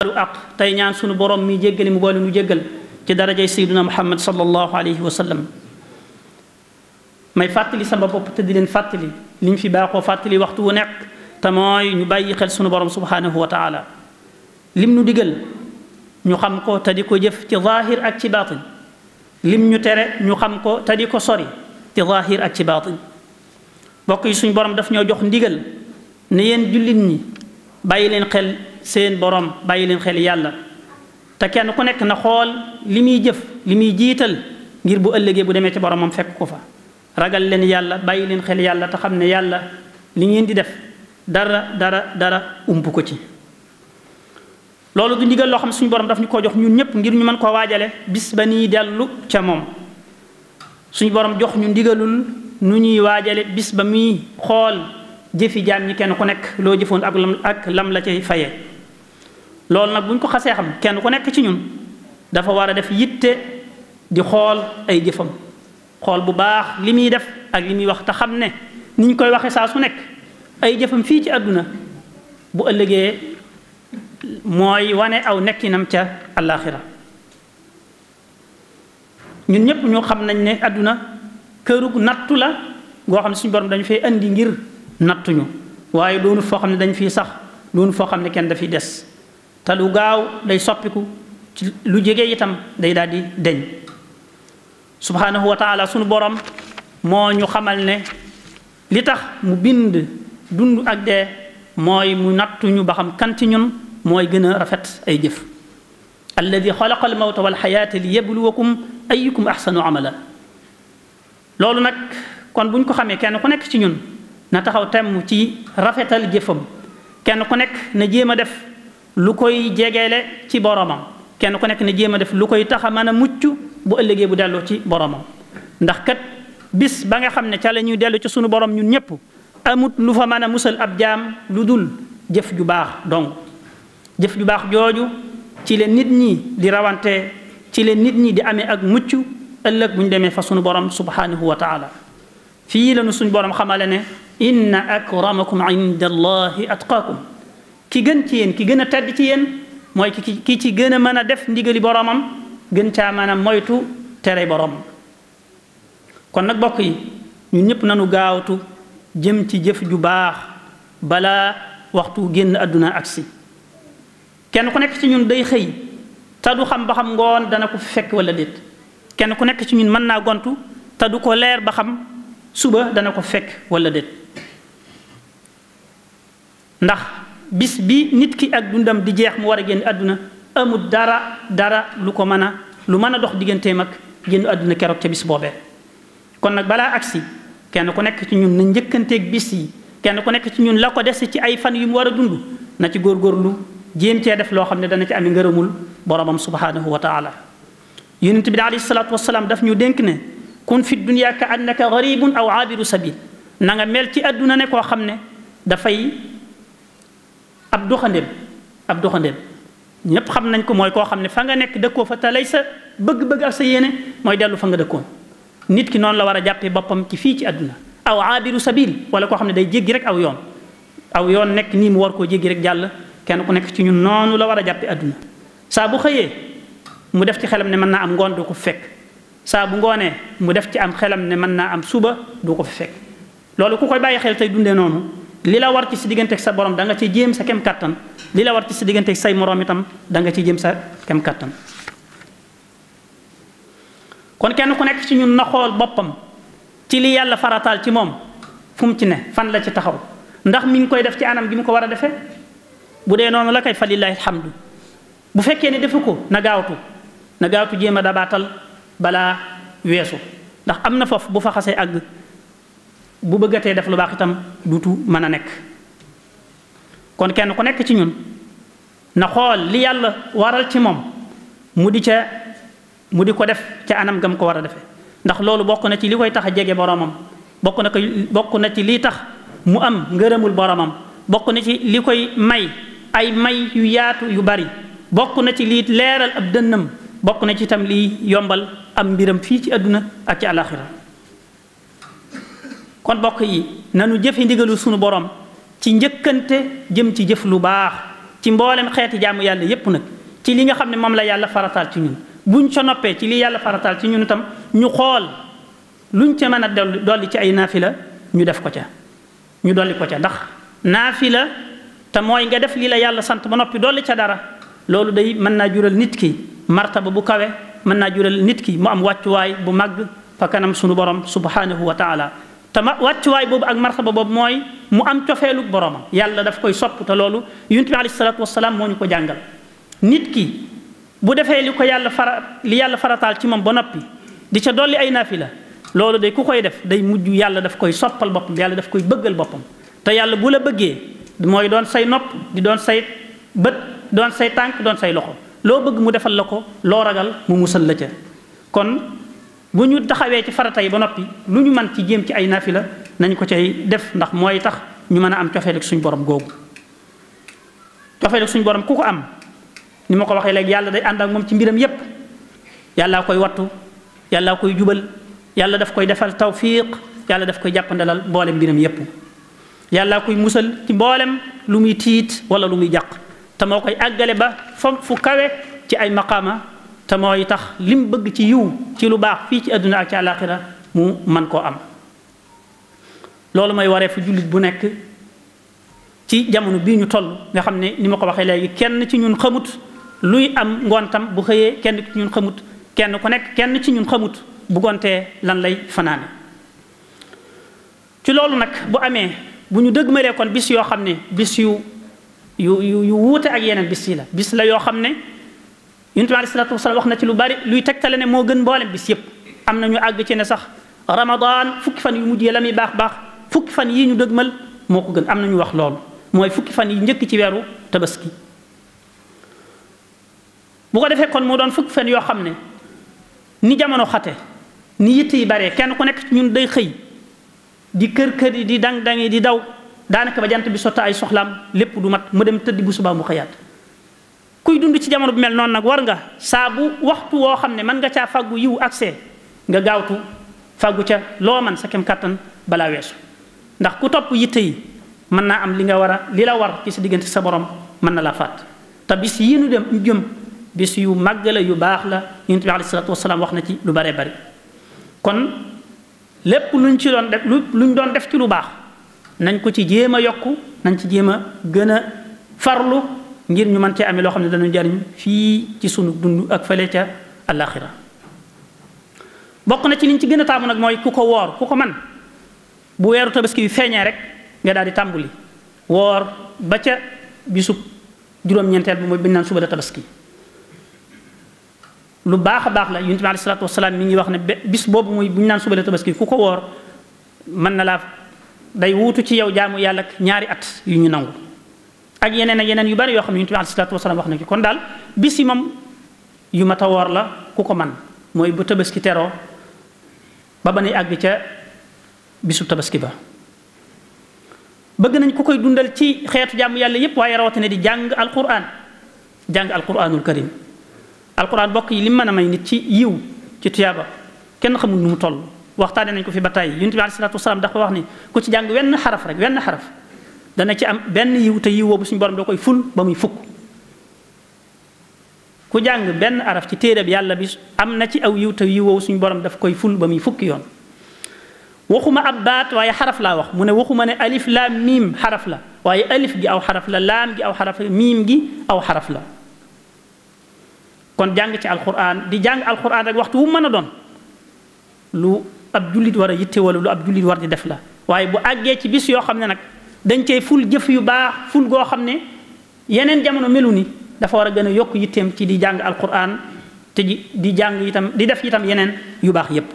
ak tey ñaan sunu borom mi jéggale mu boole nu jéggal ci darajay sayyiduna muhammad sallallahu alayhi wa sallam may fàttali sama bopp te di leen fàttali liñ fi baaxoo fàttali waxtu wu nekk te mooy ñu bàyyi xel sunu borom subhanahu wa taala lim nu digal ñu xam ko te di ko jëf ci zaahir ak ci baatin lim ñu tere ñu xam ko te di ko sori ci zaahir ak ci baatin bokk yi suñu borom daf ñoo jox ndigal ne yéen jullit ñi bàyyi leen xel seen borom bàyyi leen xel yàlla te kenn ku nekk na xool li muy jëf li muy jiital ngir bu ëllëgee bu demee ci boromam fekk ko fa ragal leen yàlla bàyyi leen xel yàlla te xam ne yàlla li ngeen di def dara ump ko ci loolu du ndigal loo xam suñu borom daf ñu ko jox ñun ñëpp ngir ñu mën koo waajale bis ba nii dellu ca moom suñu borom jox ñu ndigalul nu ñuy waajale bis ba muy xool jëfi jaam ñi kenn ku nekk loo jëfoon ak lam la cay faye loolu nag bu ñu ko xasee xam kenn ku nekk ci ñun dafa war a def yitte di xool ay jëfam xool bu baax li muy def ak li muy wax te xam ne ni ñu koy waxee saa su nekk ay jëfam fii ci àdduna bu ëllëgee mooy wane aw nekkinam ca àllaaxira ñun ñëpp ñoo xam nañ ne àdduna kërug nattu la goo xam ne suñu borom dañu fay andi ngir nattuñu waaye doonu foo xam ne dañ fiy sax doonu foo xam ne kenn dafiy des te lu gaaw day soppiku ci lu jege itam day daal di deñ subhanahu wa taala sunu borom moo ñu xamal ne li tax mu bind dund ak dee mooy mu nattuñu ba xam kan ci ñun mooy gën a rafet ay jëf alladi xalaqa al mawta wal xayaata li yabluwakum ayyukum ahsanu amala loolu nag kon bu ñu ko xamee kenn ku nekk ci ñun na taxaw temm ci rafetal jëfam kenn ku nekk na jéem a def lu koy jegeele ci boromam kenn ku nekk na jéem a def lu koy tax a mën a mucc bu ëllëgee bu delloo ci boromam ndax kat bis ba nga xam ne ca la ñuy dellu ci sunu borom ñun ñëpp amut lu fa mën a musal ab jaam lu dul jëf ju baax donc jëf ju baax jooju ci leen nit ñi di rawante ci leen nit ñi di amee ak mucc ëllëg bu ñu demee fa sunu borom subhanahu wa taala fii la nu suñu borom xamale ne inna akramakum inda allahi atqaakum ki gën ci yéen ki gën a tedd ci yéen mooy ki ci gën a mën a def ndigali boromam gën caa mën a moytu tere borom kon nag bokk yi ñun ñëpp nanu gaawtu jëm ci jëf ju baax balaa waxtu génn àdduna agsi kenn ku nekk ci ñun day xëy te du xam ba xam ngoon dana ko fekk wala déet kenn ku nekk ci ñun mën naa gontu te du ko leer ba xam suba dana ko fekk wala déet ndax bis bi nit ki ak dundam di jeex mu war a génn àdduna amul dara lu ko mën a dox digganteem ak génn àdduna keroog ca bis boobee kon nag balaa agsi kenn ku nekk ci ñun na njëkkanteeg bis yi kenn ku nekk ci ñun la ko des ci ay fan yu mu war a dund na ci góorgóorlu jéem cee def loo xam ne dana ci amee ngërëmul boromam subhanahu wa taala yonent bi alayhi salaatu wasalaam daf ñu dénk ne kun fi dunya ka annaka garibun aw aabiru sabil na nga mel ci àdduna ne koo xam ne dafay ab doxandéem ñépp xam nañ ko mooy koo xam ne fa nga nekk dëkkoo fa te lay sa bëgg-bëgg ak sa yéene mooy dellu fa nga dëkkoon nit ki noonu la war a jàppee boppam ci fii ci àdduna aw aabiru sabil wala koo xam ne day jéggi rek aw yoon nekk nii mu war koo jéggi rek jàll kenn ku nekk ci ñun noonu la war a jàppee àdduna saa bu xëyee mu def ci xelam ne mën naa am ngoon du ko fekk saa bu ngoonee mu def ci am xelam ne mën naa am suba du ko fi fekk loolu ku koy bàyyi xel tey dundee noonu li la war ci sa digganteeg sa borom da nga ci jéem sa kem kattan li la war ci sa digganteeg say moroom itam da nga ci jéem sa kem kattan kon kenn ku nekk ci ñun na xool boppam ci li yàlla farataal ci moom fu mu ci ne fan la ci taxaw ndax mi ngi koy def ci anam gi mu ko war a defee bu dee noonu la kay fa lillahi alhamdu bu fekkee ne defu ko na gaawtu jéem a dabaatal balaa weesu ndax am na foofu bu fa xasee àgg bu bëggatee def lu baax itam duutu mën a nekk kon kenn ku nekk ci ñun na xool li yàlla waral ci moom mu di ko def ca anam gam ko war a defee ndax loolu bokk na ci li koy tax a jege boromam bokk na ci lii tax mu am ngërëmul boromam bokk na ci li koy may ay may yu yaatu yu bari bokk na ci lii leeral ab dënnam bokk na ci itam lii yombal am mbiram fii ci àdduna ak ci àlaxira kon bokk yi nanu jëfe ndigalu sunu borom ci njëkkante jëm ci jëf lu baax ci mboolem xeeti jaamu yàlla yépp nag ci li nga xam ne moom la yàlla farataal ci ñun buñ ca noppee ci li yàlla farataal ci ñun itam ñu xool luñ ca mën a dolli ci ay naafila ñu def ko ca ñu dolli ko ca ndax naafila te mooy nga def lii la yàlla sant ba noppi dolli ca dara loolu day mën naa jural nit ki martaba bu kawe mën naa jural nit ki mu am wàccuwaay bu màgg fa kanam sunu borom subhanahu wa taala te wàccuwaay boobu ak martaba boobu mooy mu am cofeelu boromam yàlla daf koy sopp te loolu yonent bi alayhi salaatu wasalaam moo ñu ko jàngal nit ki bu defee li yàlla farataal ci moom ba noppi di ca dolli ay naafila loolu day ku koy def day mujj yàlla daf koy soppal boppam yàlla daf koy bëggal boppam te yàlla bu la bëggee mooy doon say nopp di doon say bët doon say tànk doon say loxo loo bëgg mu defal la ko loo ragal mu musal la ca kon bu ñu taxawee ci farata yi ba noppi lu ñu mën ci jéem ci ay naafila nañ ko cay def ndax mooy tax ñu mën a am cofeel ak suñu borom googu cofeel ak suñu borom ku ko am ni ma ko waxee léegi yàlla day ànd ak moom ci mbiram yépp yàllaa koy wattu yàllaa koy jubal yàlla daf koy defal tawfiq yàlla daf koy jàppandalal mboolem mbiram yépp yàllaa koy musal ci mboolem lu muy tiit wala lu muy jàq te moo koy àggale ba fu kawe ci ay maqaama te mooy tax lim bëgg ci yiw ci lu baax fii ci àdduna ak ci àllaaxira mu man koo am loolu mooy waree fu jullit bu nekk ci jamono bii ñu toll nga xam ne ni ma ko waxee léegi kenn ci ñun xamut luy am ngoontam bu xëyee kenn ci ñun xamut kenn ku nekk kenn ci ñun xamut bu gontee lan lay fanaane ci loolu nag bu amee bu ñu dëgmalee kon bis yoo xam ne bis yu wuute ak yeneen bis yi la bis la yoo xam ne yonent bi alayhi salaatu wasalaam wax na ci lu bari luy tegtale ne moo gën mboolem bis yépp am na ñu àgg ci ne sax ramadan fukki fan yu mujjee la muy baax baax fukki fan yii ñu dëgmal moo ko gën am na ñu wax loolu mooy fukki fan yi njëkk ci weeru tabaski bu ko defee kon moo doon fukki fan yoo xam ne ni jamono xate ni yitt yi baree kenn ku nekk ñun day xëy di kër yi di dang-dangi di daw daanaka ba jant bi sotta ay soxlaam lépp du mat mu dem tëddi bu subaa mu xëyaat kuy dund ci jamono bu mel noonu nag war nga saa bu waxtu woo xam ne mën nga caa fàggu yiw accès nga gaawtu fàggu ca loo man sa kem kàttan balaa weesu ndax ku topp yitte yi mën naa am li la war ci sa diggante sa borom mën na laa fàtt te bis yi ñu jëm bis yu màgg la yu baax la yonent bi alayhi salaatu wasalaam wax na ci lu baree bari kon lépp luñ ci doon def luñ doon def ci lu baax nañ ko ci jéem a yokku nañ ci jéem a gën a farlu ngir ñu mën cee amee loo xam ne dañu jariñ fii ci sunu dund ak fële ca àllaaxira bokk na ci liñ ci gën a taamu nag mooy ku ko woor ku ko man bu weeru tabaski bi feeñee rek nga daal di tàmbuli woor ba ca bisub juróom-ñeenteel bi mooy bi ñu naan suba la tabaski lu baax a baax la yonent bi alayhi salaatu wasalaam mi ngi wax ne bis boobu muy bu ñu naan suba la tabaski ku ko woor mën na laa day wuutu ci yow jaamu yàlla ak ñaari at yu ñu nangu ak yeneen yu bari yoo xam ne yonent bi alayhi salaatu wasalaam wax na ci kon daal bis yi moom yu mat a woor la ku ko man mooy bu tabaski teroo ba ba nuy àgg ca bisu tabaski ba bëgg nañ ku koy dundal ci xeetu jaamu yàlla yépp waaye rawatina di jàng alquranul karim alquran bokk yi li mën a may nit ci yiw ci tuyaaba kenn xamul nu mu toll waxtaane nañ ko fi ba tàyyi yonent bi alayhi salaatu wasalaam dafa wax ni ku ci jàng wenn xaraf dana ci am benn yiw te yiw boobu suñu borom da koy ful ba muy fukk ku jàng benn araf ci téere bi yàlla bi am na ci aw yiw te yiw woowu suñu borom daf koy ful ba muy fukki yoon waxuma ab baat waaye xaraf laa wax mu ne waxuma ne alif laam miim xaraf la waaye alif gi aw xaraf la laam gi aw xaraf la miim gi aw xaraf la kon jàng ci alquran di jàng alquran rek waxtu wu mën a doon lu ab jullit war a yitte wala lu ab jullit war di def la waaye bu àggee ci bis yoo xam ne nag dañ cey ful jëf yu baax ful goo xam ne yeneen jamono melu ni dafa war a gën a yokk yitteem ci di jàng alquran te di jàng itam di def itam yeneen yu baax yépp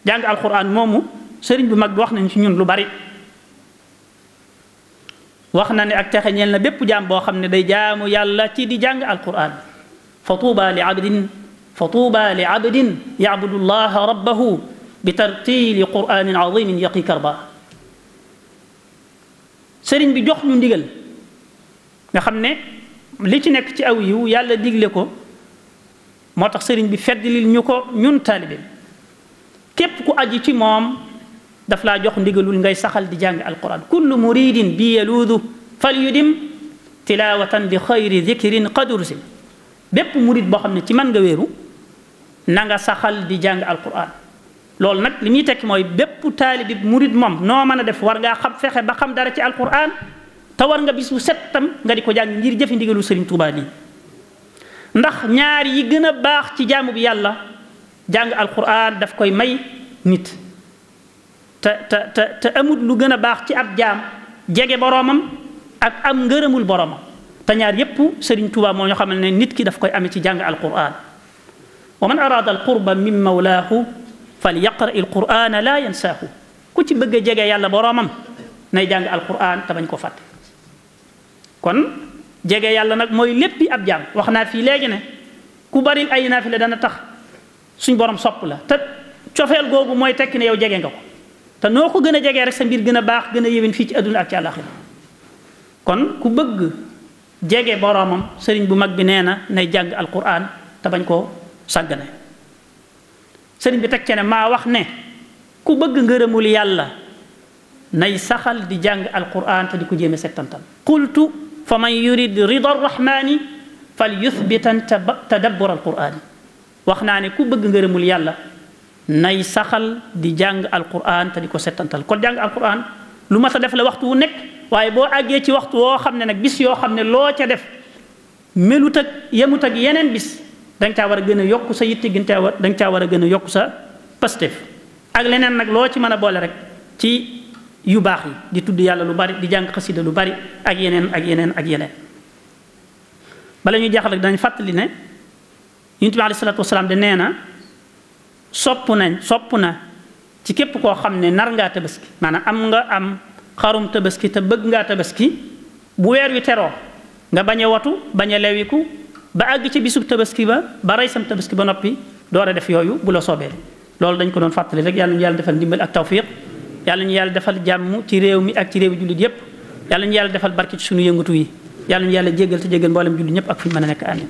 jàng alquran moomu sëriñ bu mag bi wax nañ ci ñun lu bari wax na ne ak texe ñeel na bépp jaam boo xam ne day jaamu yàlla ci di jàng alquran fa tuuba li abdin yabudu llaha rabbahu bi tartili quranin azimin yaqi karba sëriñ bi jox ñu ndigal nga xam ne li ci nekk ci aw yiw yàlla digle ko moo tax sëriñ bi feddlil ñu ko ñun taalibe képp ku aji ci moom daf laa jox ndigalul ngay saxal di jàng alquran kullu muridin bi yaluudu fal yudim tilawatan li xayri dikrin qad ursil bépp murit boo xam ne ci man nga wéeru na nga saxal di jàng alquran loolu nag li muy tekki mooy bépp taalibi murit moom noo mën a def war ngaa xam fexe ba xam dara ci alquran te war nga bis bu set tam nga di ko jàng ngir jëfe ndigalu Sëriñ Tuubaa lii ndax ñaar yi gën a baax ci jaamu bi yàlla jàng alquran daf koy may nit te amut lu gën a baax ci ab jaam jege boroomam ak am ngërëmul boroomam te ñaar yépp Sëriñ Tuubaa moo ñu xamal ne nit ki daf koy amee ci jàng alquran wa man arada alqurba min mawlaahu fal yaqra il qur'ana laa yansaahu ku ci bëgg a jege yàlla boroomam nay jàng alquran te bañ ko fàtte kon jege yàlla nag mooy léppi ab jaam wax naa fii léegi ne ku bari ay naafila dana tax suñ borom sopp la te cofeel googu mooy tekki ne yow jege nga ko te noo ko gën a jegee rek sa mbir gën a baax gën a yéwén fii ci àdduna ak ci àllaaxira kon ku bëgg jege boroomam sëriñ bu mag bi nee na nay jàng alquran te bañ koo sàggane sëriñ bi teg ce ne maa wax ne ku bëgg ngërëmul yàlla nay saxal di jàng alquran te di ko jéeme settantal qultu fa man yurid rida arrahmani fal yuthbitan tadabbur alqurani wax naa ne ku bëgg ngërëmul yàlla nay saxal di jàng alquran te di ko settantal kon jàng alquran lu ma sa def la waxtu wu nekk waaye boo àggee ci waxtu woo xam ne nag bis yoo xam ne loo ca def melut ak yemut ak yeneen bis danga caa war a gën a yokk sa yitte danga caa war a gën a yokk sa pastef ak leneen nag loo ci mën a boole rek ci yu baax yi di tudd yàlla lu bari di jàng xasida lu bari ak yeneen ak yeneen ak yeneen bala ñuy jeexal rek dañ fàttali ne yonent bi alayhi salaatu wasalaam de nee na sopp na ci képp koo xam ne nar ngaa tabaski maanaam am xarum tabaski te bëgg ngaa tabaski bu weer wi teroo nga bañ a watu bañ a lewiku ba àgg ci bisub tabaski ba rey sam tabaski ba noppi door a def yooyu bu la soobee loolu dañ ko doon fàttali rek yàlla ñu yàlla defal ndimbal ak tawfiq yàlla ñu yàlla defal jàmm ci réew mi ak ci réew jullit yépp yàlla ñu yàlla defal barke ci suñu yëngatu yi yàlla ñu yàlla jéggal te jéggal mboolem jullit ñëpp ak fu ñu mën a nekk amin